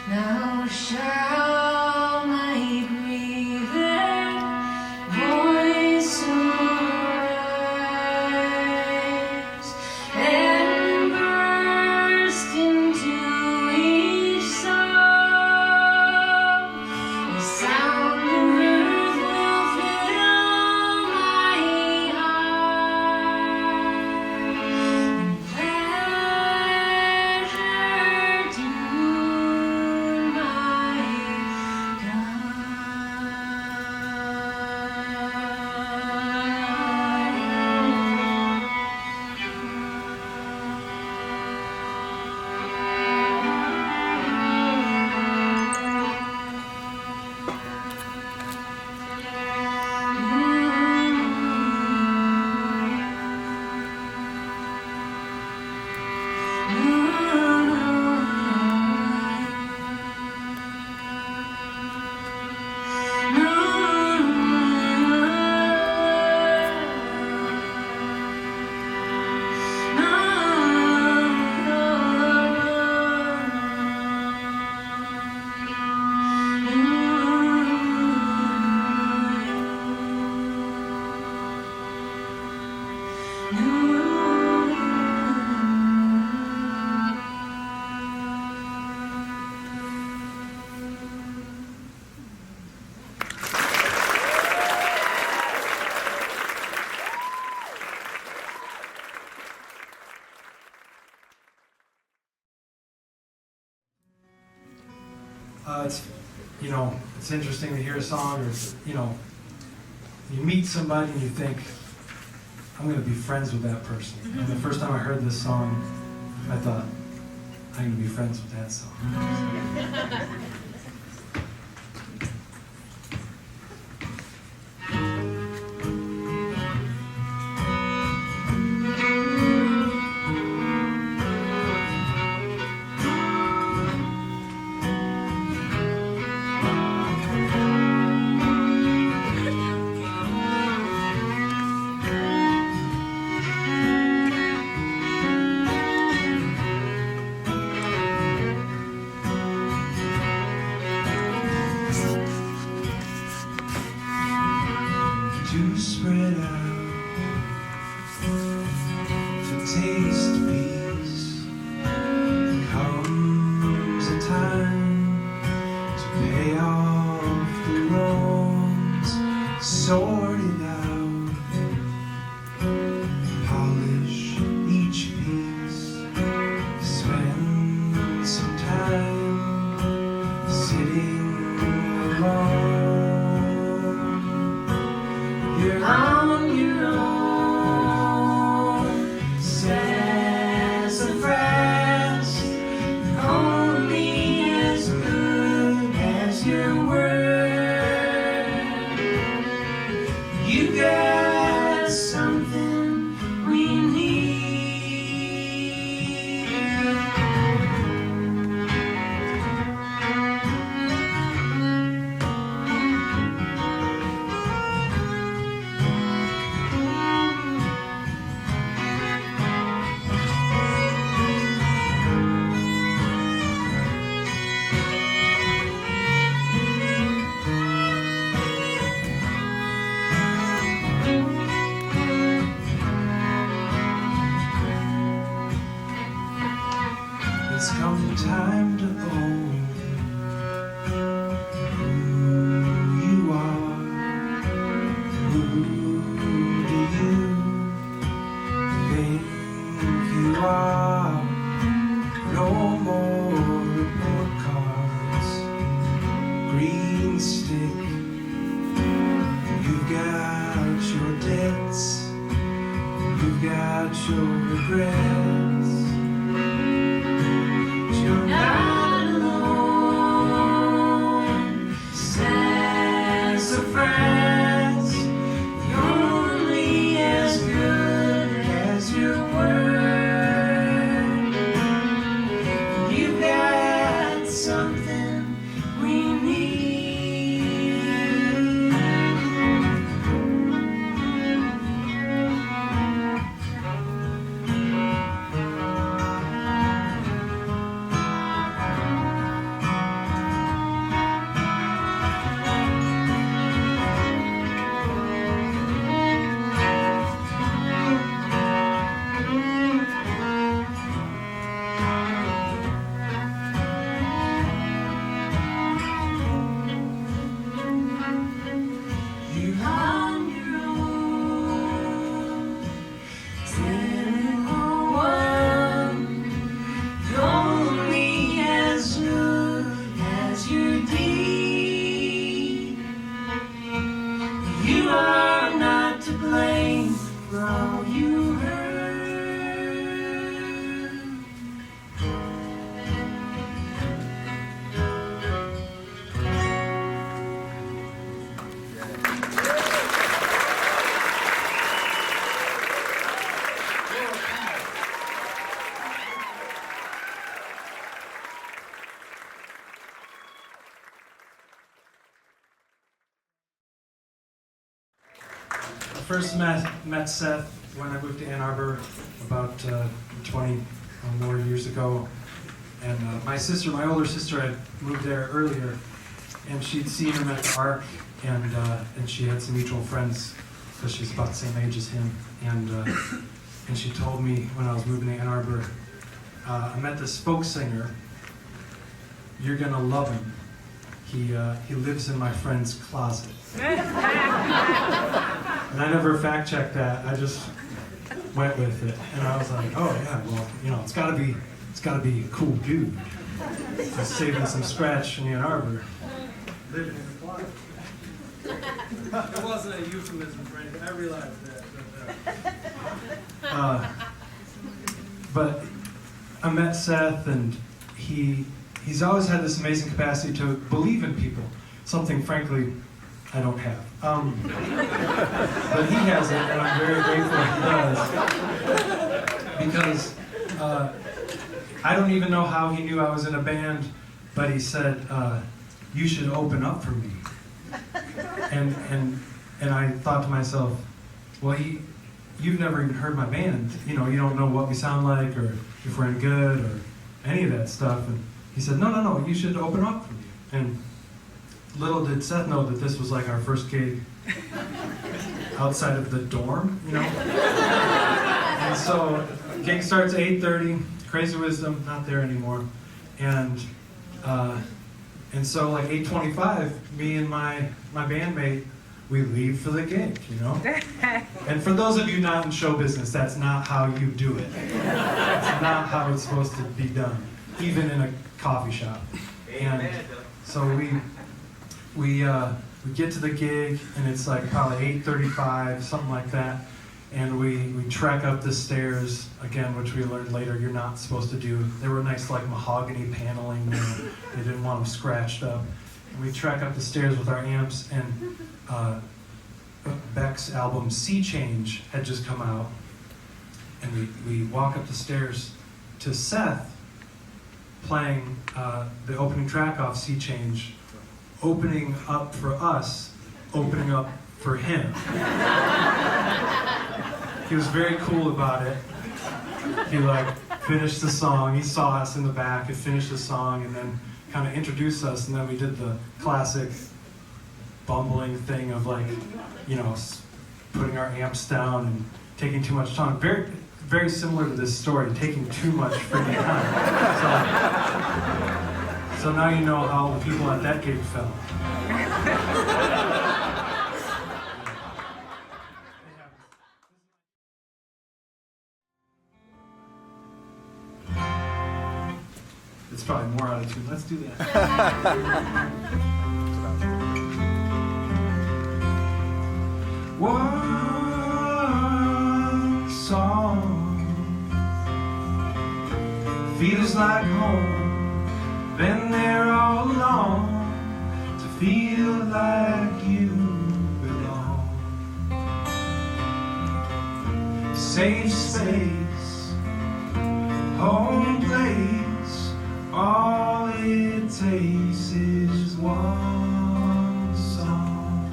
Now shall my breathing voice arise and burst into each song. The sound of earth will fill my heart, and pleasure tune my It's interesting to hear a song, or you meet somebody and you think, I'm going to be friends with that person. And the first time I heard this song, I thought, I'm going to be friends with that song. To spread out, to taste peace, comes a time to pay off the wrongs, sort it out, polish each piece, spend some time sitting alone. You're on your own, sassafras, only as good as your word. You got something we need. It's come time to own who you are. Who do you think you regrets. You're not alone. Sense of friends. You're only as good as your word. You got something we need. You on your own, 10-1. You're only as good as your deed. You are not to blame for all you heard. I first met Seth when I moved to Ann Arbor about 20 or more years ago. And my older sister, had moved there earlier, and she'd seen him at the Ark, and she had some mutual friends because she's about the same age as him. And she told me when I was moving to Ann Arbor, I met this folk singer. You're gonna love him. He lives in my friend's closet. And I never fact-checked that. I just went with it, and I was like, "Oh yeah, well, you know, it's gotta be a cool dude, just saving some scratch in Ann Arbor, living in the closet." It wasn't a euphemism for anything. I realized that. But I met Seth, and he's always had this amazing capacity to believe in people, something frankly I don't have. But he has it, and I'm very grateful he does. Because I don't even know how he knew I was in a band, but he said, "You should open up for me." And I thought to myself, well, you've never even heard my band. You know, you don't know what we sound like, or if we're any good, or any of that stuff. And he said, no, you should open up for me. And little did Seth know that this was like our first gig outside of the dorm, you know? And so, gig starts at 8:30, Crazy Wisdom, not there anymore. And so like 8:25, me and my bandmate, we leave for the gig, you know? And for those of you not in show business, that's not how you do it. That's not how it's supposed to be done, even in a coffee shop. And so we get to the gig, and it's like probably 8:35, something like that. And we trek up the stairs, again, which we learned later you're not supposed to do. They were nice like mahogany paneling, you know, they didn't want them scratched up. And we trek up the stairs with our amps, and Beck's album Sea Change had just come out. And we walk up the stairs to Seth playing the opening track off Sea Change, opening up for us, opening up for him. He was very cool about it. He like finished the song, he saw us in the back, he finished the song, and then kind of introduced us, and then we did the classic bumbling thing of like, you know, putting our amps down and taking too much time. Very, very similar to this story, taking too much freaking time. So now you know how the people at that gig felt. It's probably more out of tune. Let's do that. One song feels like home. Been there all along to feel like you belong. Safe space, home place, all it takes is one song,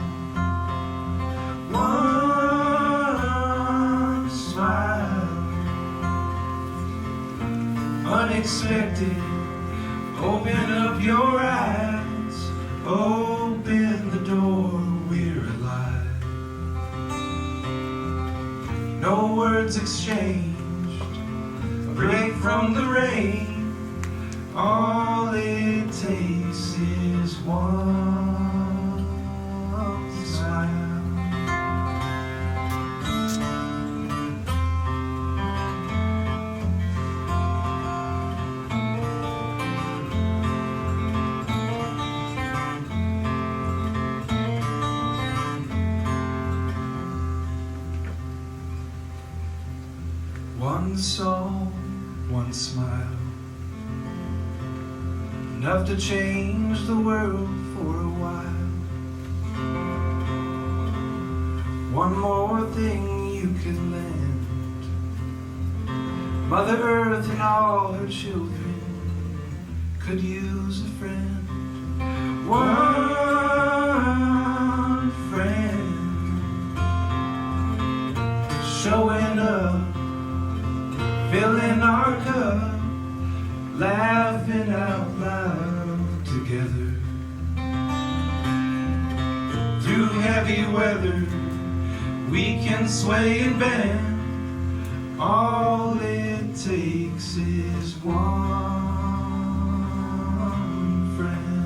one smile, unexpected. Open up your eyes, open the door, we're alive. No words exchanged, a break from the rain. All it takes is one smile. One song, one smile, enough to change the world for a while. One more thing you could lend, Mother Earth and all her children could use a friend. One friend showing up, filling our cup, laughing out loud together. Through heavy weather, we can sway and bend. All it takes is one friend.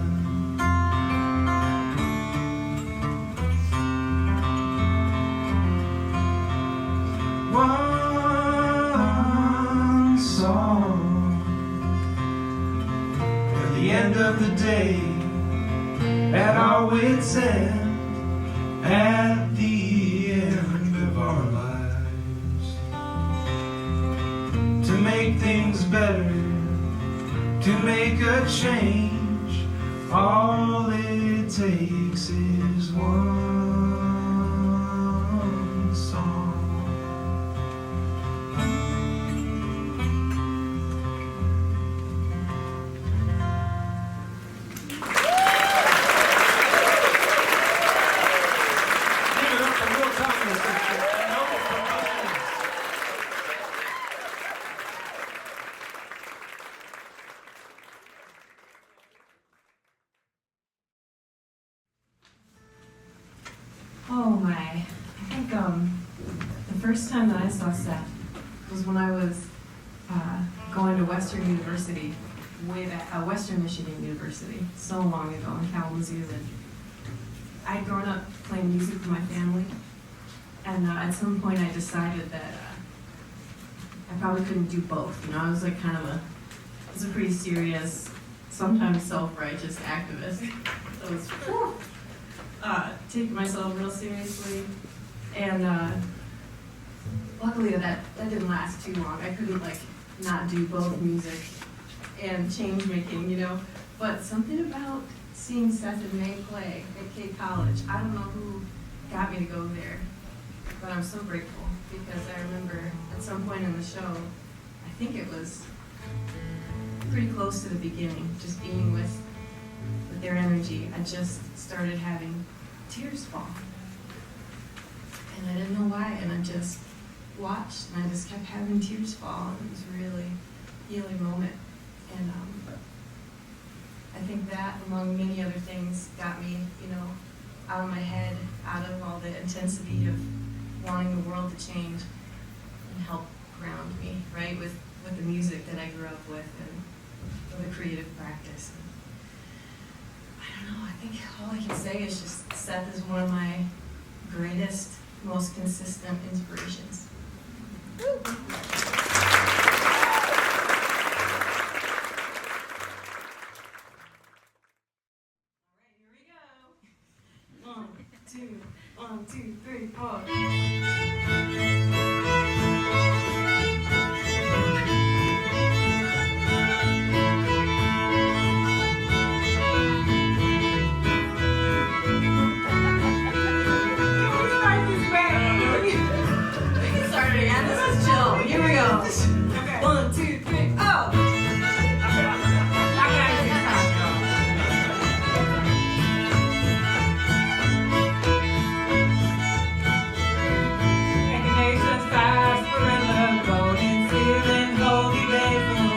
One song. At the end of the day, at our wits' end, at the end of our lives, to make things better, to make a change, all it takes is one song. Oh my, I think the first time that I saw Seth was when I was going to Western University, way back, Western Michigan University, so long ago in Kalamazoo. And I'd grown up playing music with my family, and at some point I decided that I probably couldn't do both. You know, I was like kind of I was a pretty serious, sometimes self-righteous activist. So it was taking myself real seriously, and luckily that didn't last too long. I couldn't like not do both music and change making, you know. But something about seeing Seth and May play at K College, I don't know who got me to go there, but I'm so grateful because I remember at some point in the show, I think it was pretty close to the beginning, just being with their energy, I just started having tears fall. And I didn't know why, and I just watched, and I just kept having tears fall, and it was a really healing moment. And I think that, among many other things, got me, you know, out of my head, out of all the intensity of wanting the world to change, and help ground me, right, with the music that I grew up with, and with the creative practice. I don't know, I think all I can say is just Seth is one of my greatest, most consistent inspirations. Woo. One, two, three, four. Okay. 1, 2, 3, oh! I got it this time, y'all. Echinacea, sarsaparilla, golden ceiling, holy basil,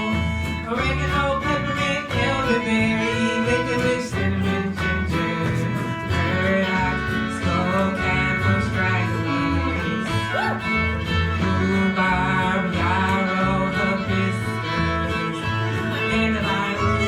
oregano, peppermint, elderberry, licorice, cinnamon, ginger, burdock, skull cap, stragglers, rhubarb, yarrow, hibiscus, dandelion root.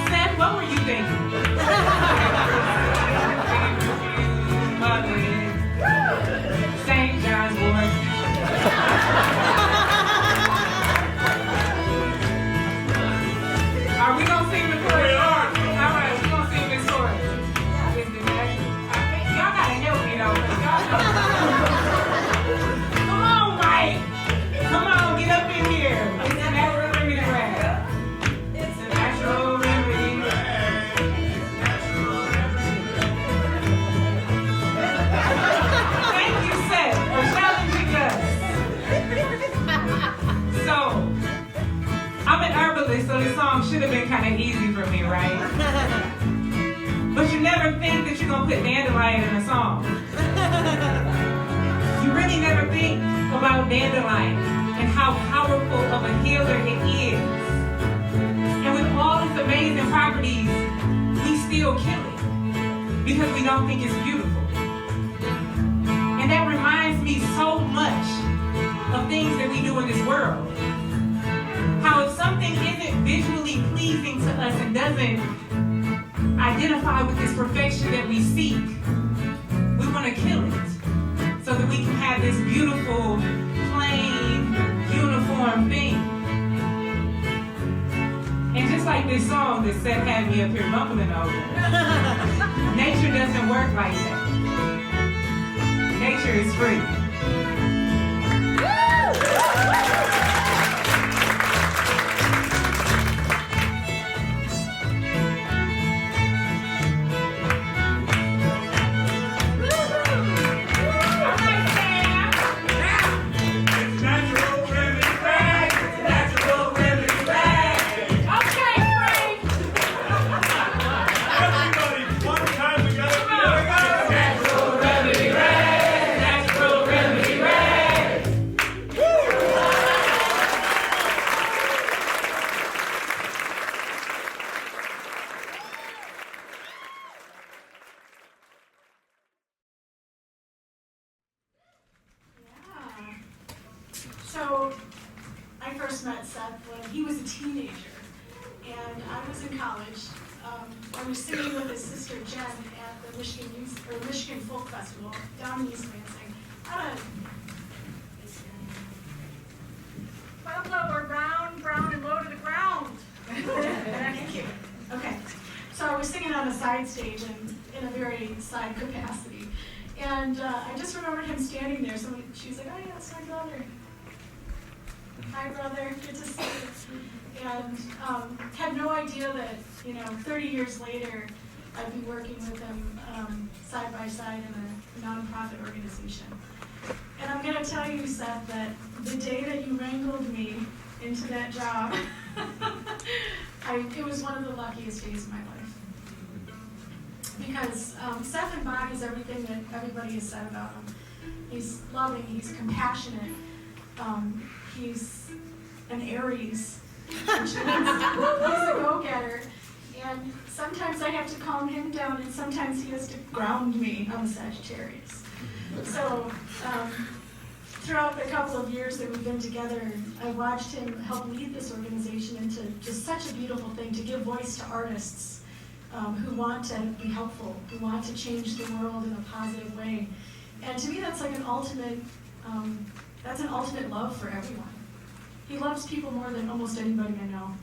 Seth, what were you thinking? St. John's Wort. Are we gonna sing the chorus? We are. All right, we gonna sing this chorus. It's the natural. Y'all gotta help me though, 'cause y'all know. Come on, Mike. Come on, get up in here. It's the natural remedy rag. It's a natural remedy rag. Thank you, Seth, for challenging us. So, I'm an herbalist, so this song should have been kind of easy for me, right? But you never think that you're going to put dandelion in a song. You really never think about dandelion and how powerful of a healer it is. And with all its amazing properties, we still kill it because we don't think it's beautiful. And that reminds me so much of things that we do in this world. How if something isn't visually pleasing to us and doesn't identify with this perfection that we seek, we want to kill it so that we can have this beautiful, plain, uniform thing. And just like this song that Seth had me up here bumbling over, nature doesn't work like that. Nature is free. So, I first met Seth when he was a teenager, and I was in college. I was singing with his sister Jen at the Michigan Folk Festival down in East Lansing. Pueblo or brown and low to the ground. Thank you. Okay, so I was singing on a side stage and in a very side capacity, and I just remembered him standing there. She was like, "Oh yeah, that's my brother." Hi, brother. Good to see you. And had no idea that, 30 years later, I'd be working with him side by side in a nonprofit organization. And I'm going to tell you, Seth, that the day that you wrangled me into that job, it was one of the luckiest days of my life. Because Seth embodies everything that everybody has said about him. He's loving, he's compassionate, he's an Aries, which means he's a go-getter. And sometimes I have to calm him down, and sometimes he has to ground me. I'm a Sagittarius. So throughout the couple of years that we've been together, I watched him help lead this organization into just such a beautiful thing, to give voice to artists who want to be helpful, who want to change the world in a positive way. And to me, that's like an ultimate love for everyone. He loves people more than almost anybody I know.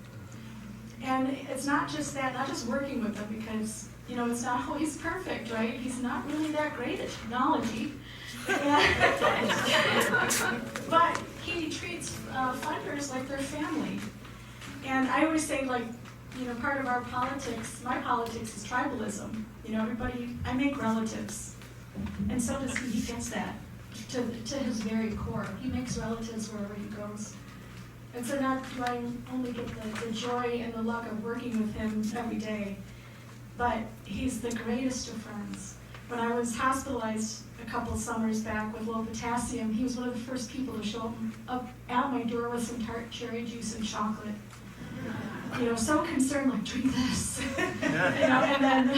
And it's not just that, not just working with them, because, it's not always perfect, right? He's not really that great at technology. But he treats funders like their family. And I always say, part of our politics, my politics is tribalism. I make relatives. And so does he. He gets that to his very core. He makes relatives wherever he goes. And so not do I only get the joy and the luck of working with him every day, but he's the greatest of friends. When I was hospitalized a couple summers back with low potassium, he was one of the first people to show up at my door with some tart cherry juice and chocolate. So concerned, drink this. And then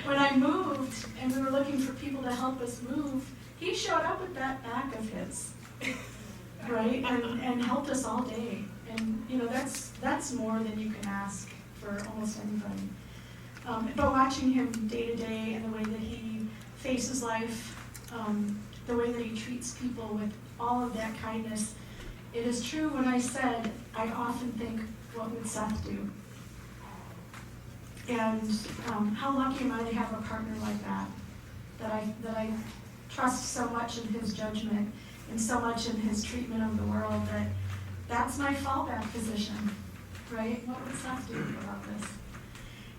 when I moved and we were looking for people to help us move, he showed up with that back of his, right? And helped us all day. And that's more than you can ask for almost anybody. But watching him day to day and the way that he faces life, the way that he treats people with all of that kindness, it is true when I said, I often think, what would Seth do? And how lucky am I to have a partner like that I trust so much in his judgment and so much in his treatment of the world that's my fallback position, right? What would Seth do about this?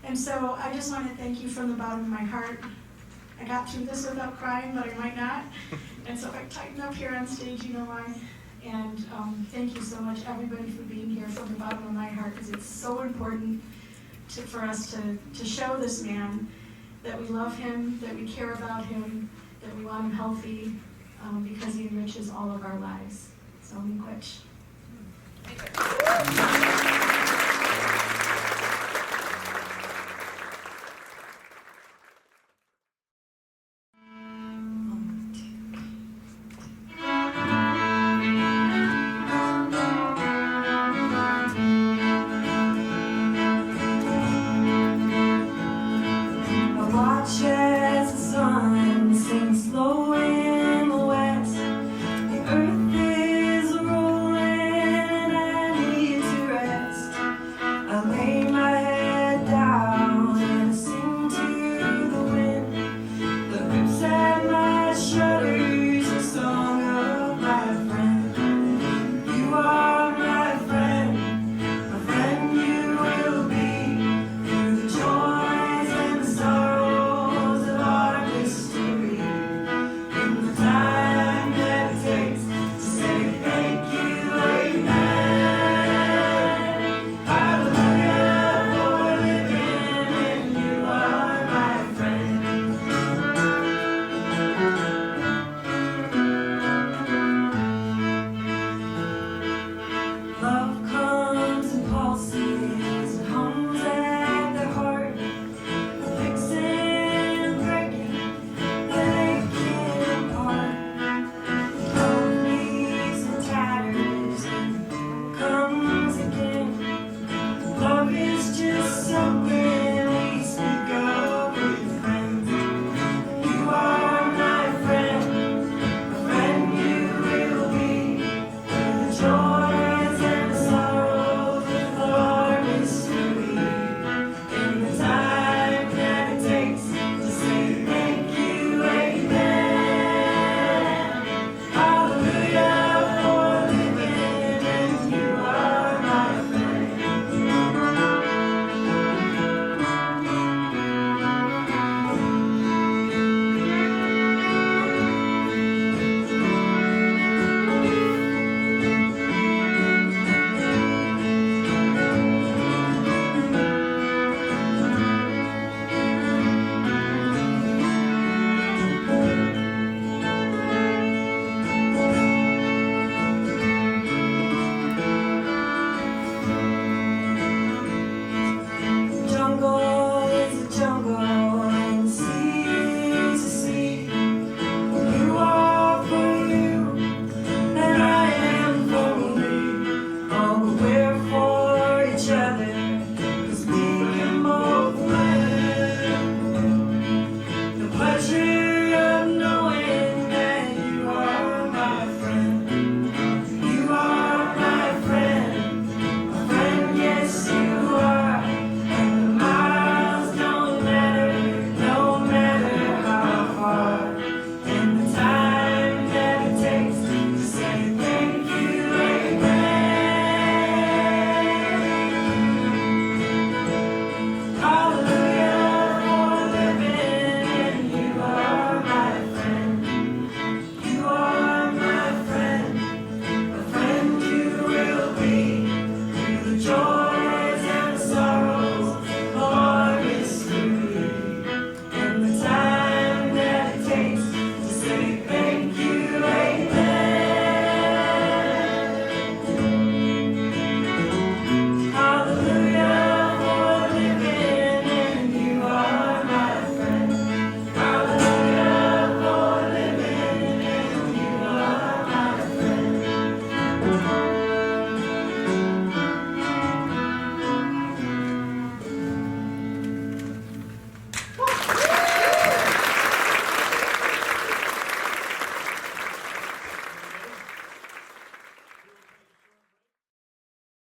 And so I just want to thank you from the bottom of my heart. I got through this without crying, but I might not. And so if I tighten up here on stage, you know why. And thank you so much, everybody, for being here from the bottom of my heart, because it's so important for us to show this man that we love him, that we care about him, that we want him healthy, because he enriches all of our lives. So, miigwech.